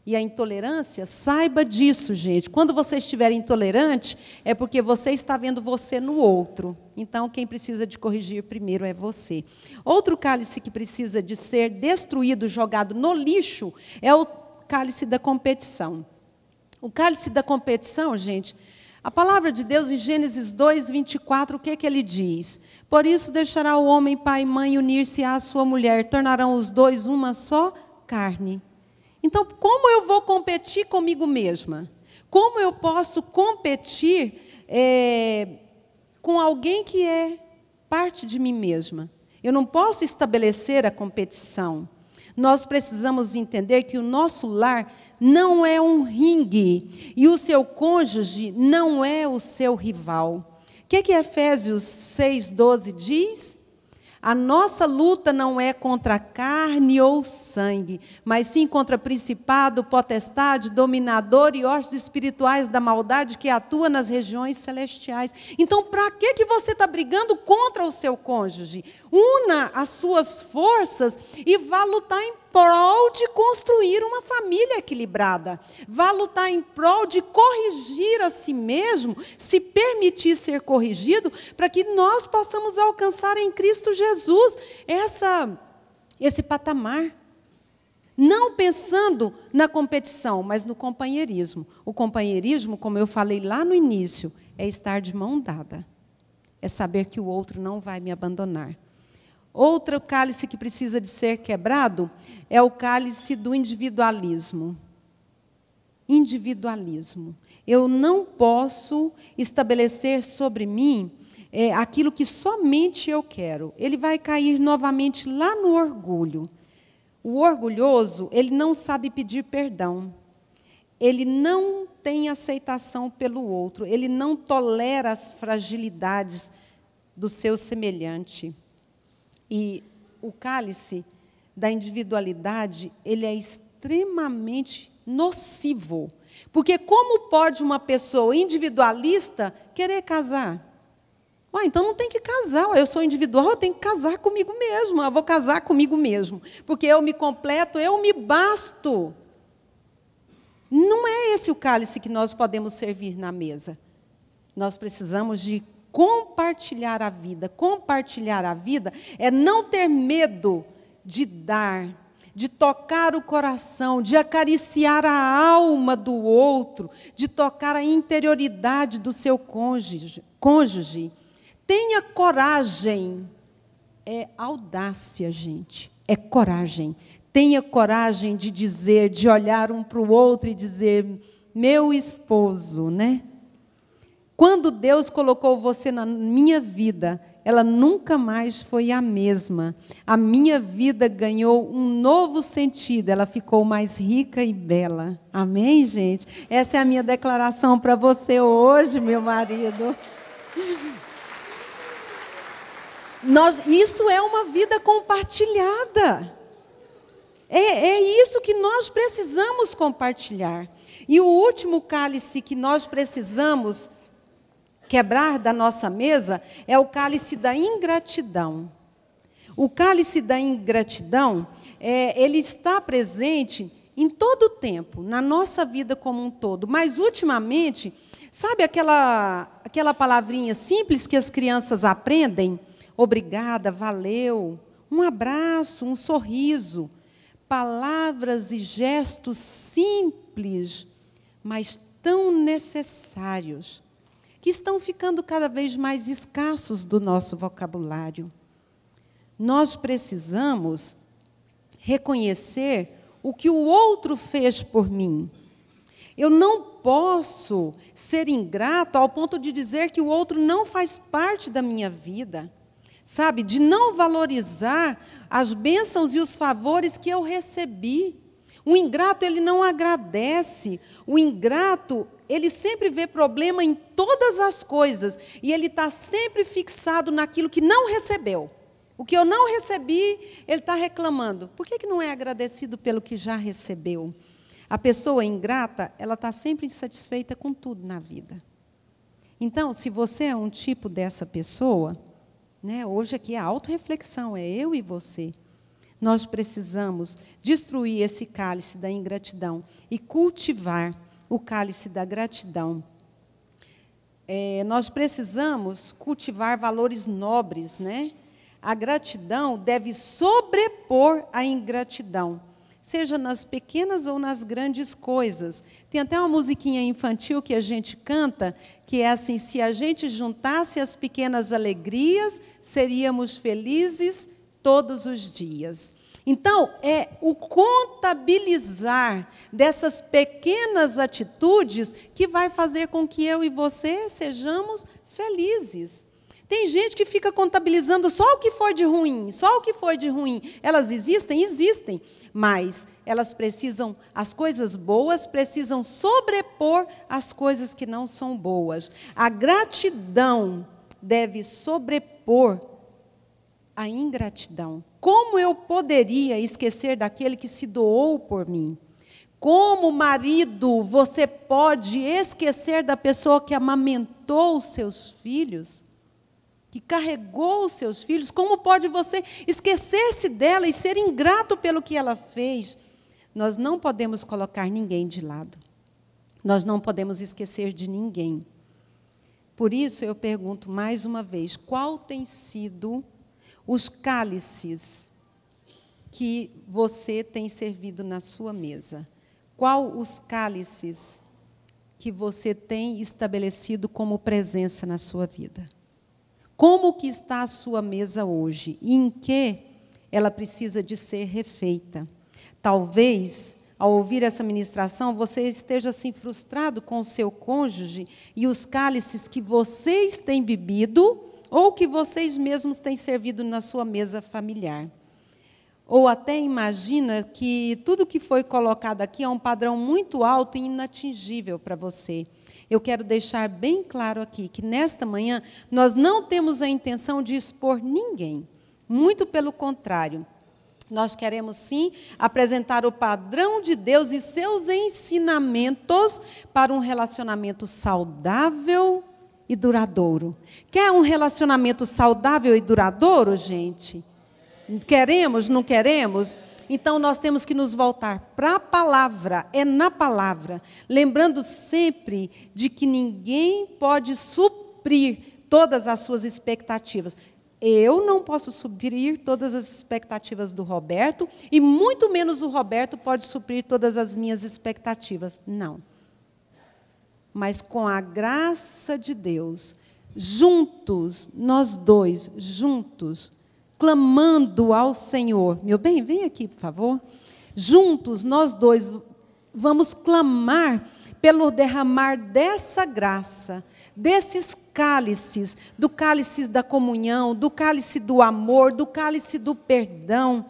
E a intolerância, saiba disso, gente. Quando você estiver intolerante, é porque você está vendo você no outro. Então, quem precisa de corrigir primeiro é você. Outro cálice que precisa de ser destruído, jogado no lixo, é o cálice da competição. O cálice da competição, gente, a palavra de Deus em Gênesis 2, 24, o que ele diz? Por isso deixará o homem pai e mãe unir-se à sua mulher, tornarão os dois uma só carne. Então, como eu vou competir comigo mesma? Como eu posso competir com alguém que é parte de mim mesma? Eu não posso estabelecer a competição. Nós precisamos entender que o nosso lar não é um ringue e o seu cônjuge não é o seu rival. O que Efésios 6,12 diz? A nossa luta não é contra carne ou sangue, mas sim contra principado, potestade, dominador e hostes espirituais da maldade que atua nas regiões celestiais. Então, para que você está brigando contra o seu cônjuge? Una as suas forças e vá lutar em prol de construir uma família equilibrada. Vá lutar em prol de corrigir a si mesmo, se permitir ser corrigido, para que nós possamos alcançar em Cristo Jesus esse patamar. Não pensando na competição, mas no companheirismo. O companheirismo, como eu falei lá no início, é estar de mão dada. É saber que o outro não vai me abandonar. Outro cálice que precisa de ser quebrado é o cálice do individualismo. Individualismo. Eu não posso estabelecer sobre mim aquilo que somente eu quero. Ele vai cair novamente lá no orgulho. O orgulhoso, ele não sabe pedir perdão. Ele não tem aceitação pelo outro. Ele não tolera as fragilidades do seu semelhante. E o cálice da individualidade, ele é extremamente nocivo. Porque como pode uma pessoa individualista querer casar? Então não tem que casar. Eu sou individual, eu tenho que casar comigo mesmo. Eu vou casar comigo mesmo. Porque eu me completo, eu me basto. Não é esse o cálice que nós podemos servir na mesa. Nós precisamos de compartilhar a vida. Compartilhar a vida é não ter medo de dar, de tocar o coração, de acariciar a alma do outro, de tocar a interioridade do seu cônjuge. Tenha coragem. É audácia, gente. É coragem. Tenha coragem de dizer, de olhar um para o outro e dizer, meu esposo, né? Quando Deus colocou você na minha vida, ela nunca mais foi a mesma. A minha vida ganhou um novo sentido, ela ficou mais rica e bela. Amém, gente? Essa é a minha declaração para você hoje, meu marido. Isso é uma vida compartilhada. É isso que nós precisamos compartilhar. E o último cálice que nós precisamos quebrar da nossa mesa é o cálice da ingratidão. O cálice da ingratidão, ele está presente em todo o tempo, na nossa vida como um todo. Mas, ultimamente, sabe aquela palavrinha simples que as crianças aprendem? Obrigada, valeu, um abraço, um sorriso. Palavras e gestos simples, mas tão necessários, que estão ficando cada vez mais escassos do nosso vocabulário. Nós precisamos reconhecer o que o outro fez por mim. Eu não posso ser ingrato ao ponto de dizer que o outro não faz parte da minha vida. Sabe, de não valorizar as bênçãos e os favores que eu recebi. O ingrato, ele não agradece. O ingrato, ele sempre vê problema em todas as coisas. E ele está sempre fixado naquilo que não recebeu. O que eu não recebi, ele está reclamando. Por que não é agradecido pelo que já recebeu? A pessoa ingrata, ela está sempre insatisfeita com tudo na vida. Então, se você é um tipo dessa pessoa, hoje aqui é autorreflexão, é eu e você. Nós precisamos destruir esse cálice da ingratidão e cultivar o cálice da gratidão. Nós precisamos cultivar valores nobres, A gratidão deve sobrepor a ingratidão, seja nas pequenas ou nas grandes coisas. Tem até uma musiquinha infantil que a gente canta, que é assim: se a gente juntasse as pequenas alegrias, seríamos felizes todos os dias. Então, é o contabilizar dessas pequenas atitudes que vai fazer com que eu e você sejamos felizes. Tem gente que fica contabilizando só o que foi de ruim, só o que foi de ruim. Elas existem? Existem. Mas elas precisam, as coisas boas precisam sobrepor as coisas que não são boas. A gratidão deve sobrepor a ingratidão. Como eu poderia esquecer daquele que se doou por mim? Como marido, você pode esquecer da pessoa que amamentou os seus filhos? Que carregou os seus filhos? Como pode você esquecer-se dela e ser ingrato pelo que ela fez? Nós não podemos colocar ninguém de lado. Nós não podemos esquecer de ninguém. Por isso, eu pergunto mais uma vez, qual tem sido os cálices que você tem servido na sua mesa? Qual os cálices que você tem estabelecido como presença na sua vida? Como que está a sua mesa hoje? E em que ela precisa de ser refeita? Talvez, ao ouvir essa ministração, você esteja assim frustrado com o seu cônjuge e os cálices que vocês têm bebido ou que vocês mesmos têm servido na sua mesa familiar. Ou até imagina que tudo que foi colocado aqui é um padrão muito alto e inatingível para você. Eu quero deixar bem claro aqui que, nesta manhã, nós não temos a intenção de expor ninguém. Muito pelo contrário. Nós queremos, sim, apresentar o padrão de Deus e seus ensinamentos para um relacionamento saudável e duradouro. Quer um relacionamento saudável e duradouro, gente? Queremos, não queremos? Então, nós temos que nos voltar para a palavra, é na palavra, lembrando sempre de que ninguém pode suprir todas as suas expectativas. Eu não posso suprir todas as expectativas do Roberto, e muito menos o Roberto pode suprir todas as minhas expectativas. Não. Mas com a graça de Deus, juntos, nós dois, juntos, clamando ao Senhor. Meu bem, vem aqui, por favor. Juntos, nós dois, vamos clamar pelo derramar dessa graça, desses cálices, do cálice da comunhão, do cálice do amor, do cálice do perdão.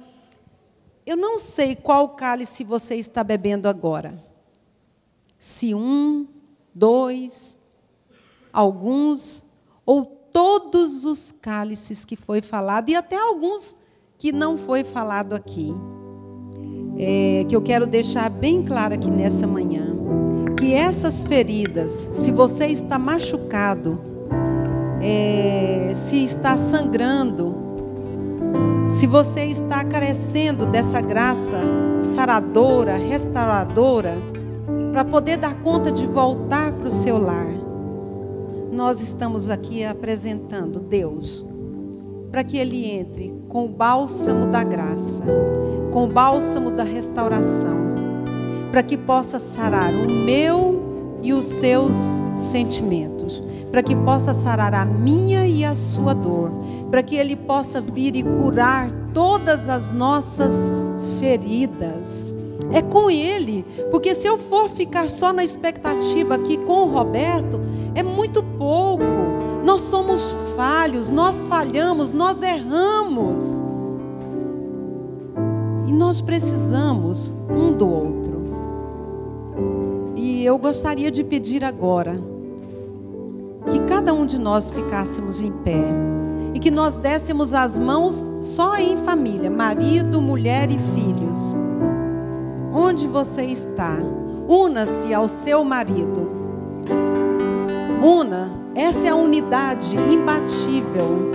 Eu não sei qual cálice você está bebendo agora. Se 1, 2, alguns, ou todos os cálices que foi falado, e até alguns que não foi falado aqui. que eu quero deixar bem claro aqui nessa manhã, que essas feridas, se você está machucado, se está sangrando, se você está carecendo dessa graça saradora, restauradora, para poder dar conta de voltar para o seu lar, nós estamos aqui apresentando Deus, para que Ele entre com o bálsamo da graça, com o bálsamo da restauração, para que possa sarar o meu e os seus sentimentos, para que possa sarar a minha e a sua dor, para que Ele possa vir e curar todas as nossas feridas. É com Ele, porque se eu for ficar só na expectativa aqui com o Roberto, é muito pouco. Nós somos falhos, nós falhamos, nós erramos. E nós precisamos um do outro. E eu gostaria de pedir agora que cada um de nós ficássemos em pé e que nós dessemos as mãos só em família, marido, mulher e filhos. Onde você está, una-se ao seu marido. Essa é a unidade imbatível.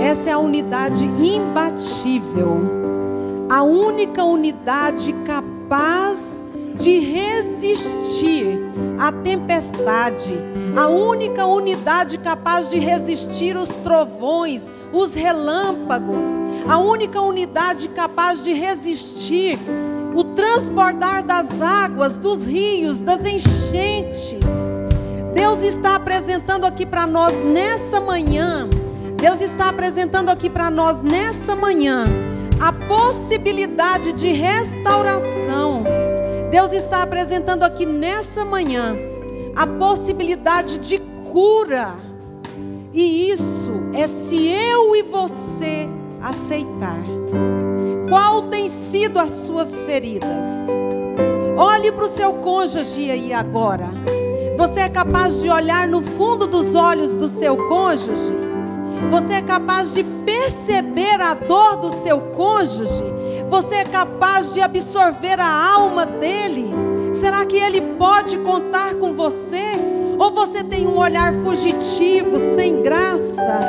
Essa é a unidade imbatível. A única unidade capaz de resistir à tempestade. A única unidade capaz de resistir os trovões, os relâmpagos. A única unidade capaz de resistir o transbordar das águas, dos rios, das enchentes. Deus está apresentando aqui para nós nessa manhã. Deus está apresentando aqui para nós nessa manhã a possibilidade de restauração. Deus está apresentando aqui nessa manhã a possibilidade de cura. E isso é se eu e você aceitar. Qual tem sido as suas feridas? Olhe para o seu cônjuge aí agora. Você é capaz de olhar no fundo dos olhos do seu cônjuge? Você é capaz de perceber a dor do seu cônjuge? Você é capaz de absorver a alma dele? Será que ele pode contar com você? Ou você tem um olhar fugitivo, sem graça?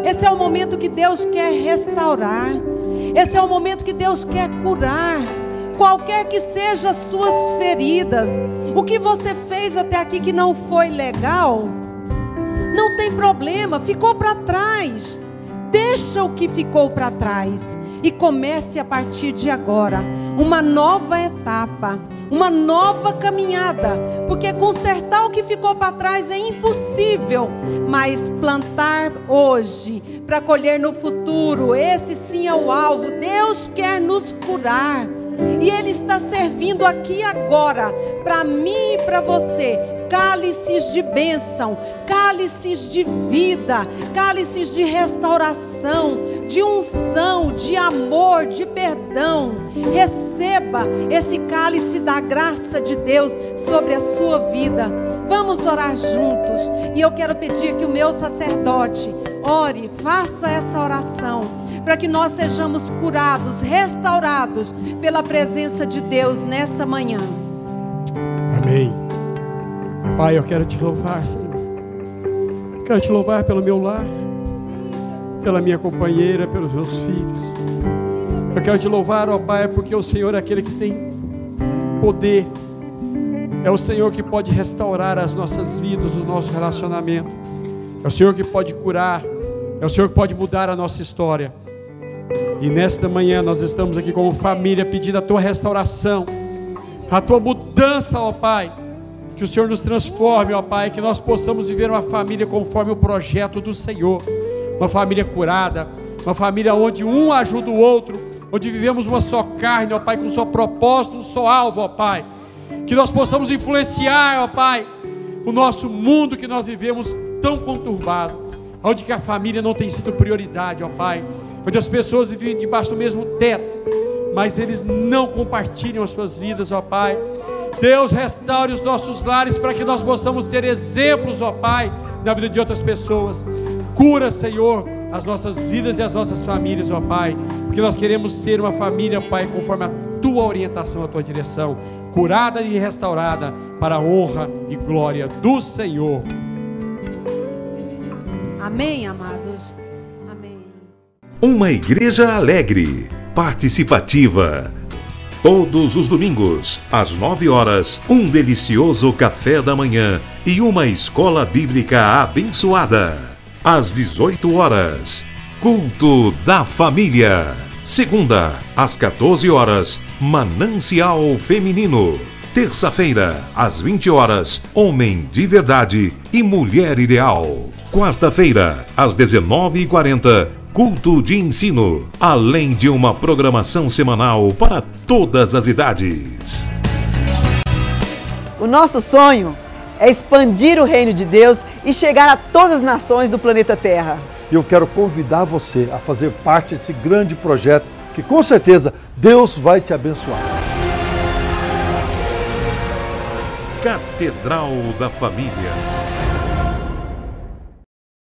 Esse é o momento que Deus quer restaurar. Esse é o momento que Deus quer curar. Qualquer que sejam as suas feridas, o que você fez até aqui que não foi legal, não tem problema, ficou para trás. Deixa o que ficou para trás e comece a partir de agora uma nova etapa, uma nova caminhada, porque consertar o que ficou para trás é impossível, mas plantar hoje para colher no futuro, esse sim é o alvo. Deus quer nos curar e Ele está servindo aqui agora para mim e para você cálices de bênção, cálices de vida, cálices de restauração, de unção, de amor, de perdão. Receba esse cálice da graça de Deus sobre a sua vida. Vamos orar juntos. E eu quero pedir que o meu sacerdote ore, faça essa oração, para que nós sejamos curados, restaurados pela presença de Deus nessa manhã. Amém. Pai, eu quero te louvar, Senhor. Quero te louvar pelo meu lar, pela minha companheira, pelos meus filhos. Eu quero te louvar, ó Pai, porque o Senhor é aquele que tem poder. É o Senhor que pode restaurar as nossas vidas, o nosso relacionamento. É o Senhor que pode curar. É o Senhor que pode mudar a nossa história. E nesta manhã nós estamos aqui como família pedindo a Tua restauração, a Tua mudança, ó Pai. Que o Senhor nos transforme, ó Pai, que nós possamos viver uma família conforme o projeto do Senhor. Uma família curada, uma família onde um ajuda o outro, onde vivemos uma só carne, ó Pai, com um só propósito, um só alvo, ó Pai. Que nós possamos influenciar, ó Pai, o nosso mundo que nós vivemos tão conturbado, onde que a família não tem sido prioridade, ó Pai, onde as pessoas vivem debaixo do mesmo teto, mas eles não compartilham as suas vidas, ó Pai. Deus, restaure os nossos lares para que nós possamos ser exemplos, ó Pai, na vida de outras pessoas. Cura, Senhor, as nossas vidas e as nossas famílias, ó Pai, porque nós queremos ser uma família, Pai, conforme a Tua orientação, a Tua direção, curada e restaurada para a honra e glória do Senhor. Amém, amados. Amém. Uma igreja alegre, participativa. Todos os domingos, às 9 horas, um delicioso café da manhã e uma escola bíblica abençoada. Às 18 horas, culto da família. Segunda, às 14 horas, Manancial Feminino. Terça-feira, às 20 horas, Homem de Verdade e Mulher Ideal. Quarta-feira, às 19h40, culto de ensino, além de uma programação semanal para todas as idades. O nosso sonho é expandir o reino de Deus e chegar a todas as nações do planeta Terra. Eu quero convidar você a fazer parte desse grande projeto que com certeza Deus vai te abençoar. Catedral da Família.